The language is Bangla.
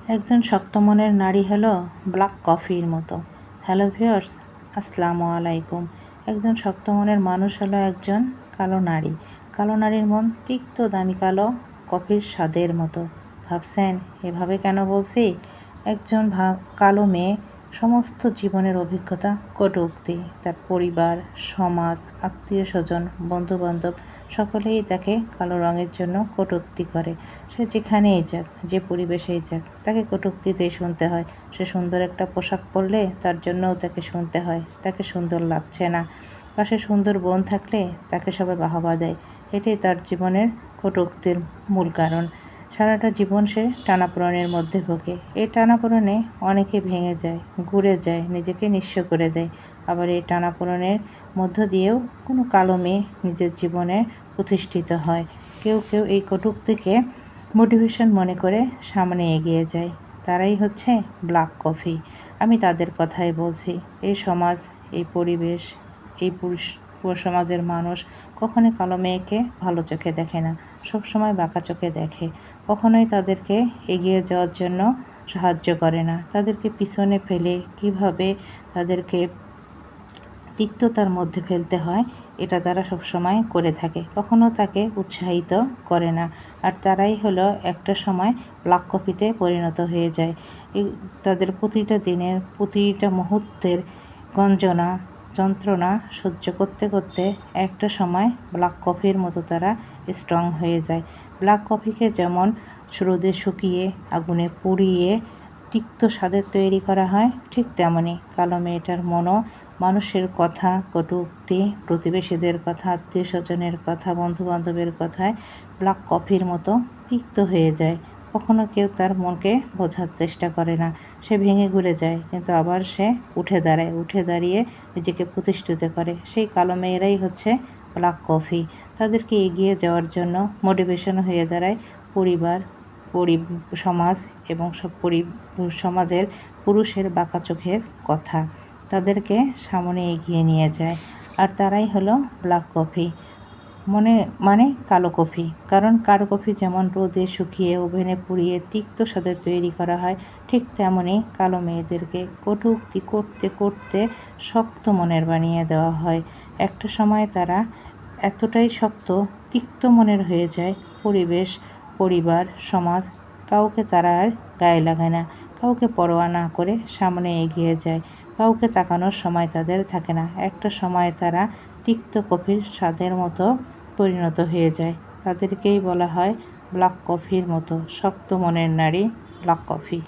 একজন শক্ত মনের নারী হলো ব্ল্যাক কফির মতো। হ্যালো ভিউয়ার্স, আসসালামু আলাইকুম। একজন শক্ত মনের মানুষ হলো একজন কালো নারী। কালো নারীর মন তিক্ত দামি কালো কফির স্বাদের মতো। ভাবছেন এভাবে কেন বলছি? একজন কালো মেয়ে সমস্ত জীবনের অভিজ্ঞতা, কটূক্তি, তার পরিবার, সমাজ, আত্মীয় স্বজন, বন্ধুবান্ধব সকলেই তাকে কালো রঙের জন্য কটূক্তি করে। সে যেখানেই যাক, যে পরিবেশেই যাক, তাকে কটূক্তিতেই শুনতে হয়। সে সুন্দর একটা পোশাক পরলে তার জন্যও তাকে শুনতে হয় তাকে সুন্দর লাগছে না। পাশে সুন্দর বোন থাকলে তাকে সবাই বাহবা দেয়। এটাই তার জীবনের কটূক্তির মূল কারণ। সারাটা জীবন সে টানাপোড়েনের মধ্যে ভোগে। এই টানাপোড়েনে অনেকে ভেঙে যায়, ঘুরে যায়, নিজেকে নিঃস্ব করে দেয়। আবার এই টানাপোড়েনের মধ্য দিয়েও কোনো কালো মেয়ে নিজের জীবনে প্রতিষ্ঠিত হয়। কেউ কেউ এই কটূক্তিকে মোটিভেশন মনে করে সামনে এগিয়ে যায়। তারাই হচ্ছে ব্ল্যাক কফি। আমি তাদের কথাই বলছি। এই সমাজ, এই পরিবেশ, এই সমাজের মানুষ কখনোই কালো মেয়েকে ভালো চোখে দেখে না, সবসময় বাঁকা চোখে দেখে। কখনোই তাদেরকে এগিয়ে যাওয়ার জন্য সাহায্য করে না। তাদেরকে পিছনে ফেলে কিভাবে তাদেরকে তিক্ততার মধ্যে ফেলতে হয় এটা তারা সবসময় করে থাকে, কখনো তাকে উৎসাহিত করে না। আর তারাই হলো একটা সময় ব্ল্যাক কফিতে পরিণত হয়ে যায়। তাদের প্রতিটা দিনের প্রতিটা মুহূর্তের গঞ্জনা যন্ত্রণা সহ্য করতে করতে একটা সময় ব্ল্যাক কফির মতো তারা স্ট্রং হয়ে যায়। ব্ল্যাক কফিকে যেমন রোদে শুকিয়ে আগুনে পুড়িয়ে তিক্ত স্বাদের তৈরি করা হয়, ঠিক তেমনই কালো মেয়েটার মনও মানুষের কথা, কটূক্তি, প্রতিবেশীদের কথা, আত্মীয় স্বজনের কথা, বন্ধুবান্ধবের কথায় ব্ল্যাক কফির মতো তিক্ত হয়ে যায়। কখনো কেউ তার মনকে বোঝার চেষ্টা করে না। সে ভেঙে ঘুরে যায়, কিন্তু আবার সে উঠে দাঁড়ায়, উঠে দাঁড়িয়ে নিজেকে প্রতিষ্ঠিত করে। সেই কালো মেয়েরাই হচ্ছে ব্ল্যাক কফি। তাদেরকে এগিয়ে যাওয়ার জন্য মোটিভেশন হয়ে দাঁড়ায় পরিবার, সমাজ এবং সমাজের পুরুষের বাঁকা চোখের কথা। তাদেরকে সামনে এগিয়ে নিয়ে যায়। আর তারাই হলো ব্ল্যাক কফি, মানে কালো কফি। কারণ কালো কফি যেমন রোদে শুকিয়ে ওভেনে পুড়িয়ে তিক্ত স্বাদের তৈরি করা হয়, ঠিক তেমনই কালো মেয়েদেরকে কটূক্তি করতে করতে শক্ত মনের বানিয়ে দেওয়া হয়। একটা সময় তারা এতটাই শক্ত, তিক্ত মনের হয়ে যায়, পরিবেশ, পরিবার, সমাজ কাউকে তারা আর গায়ে লাগায় না। কাউকে পরোয়া না করে সামনে এগিয়ে যায়। কাউকে তাকানোর সময় তাদের থাকে না। একটা সময় তারা তিক্ত কফির স্বাদের মতো পরিণত হয়ে যায়। তাদেরকেই বলা হয় ব্ল্যাক কফির মতো শক্ত মনের নারী, ব্ল্যাক কফি।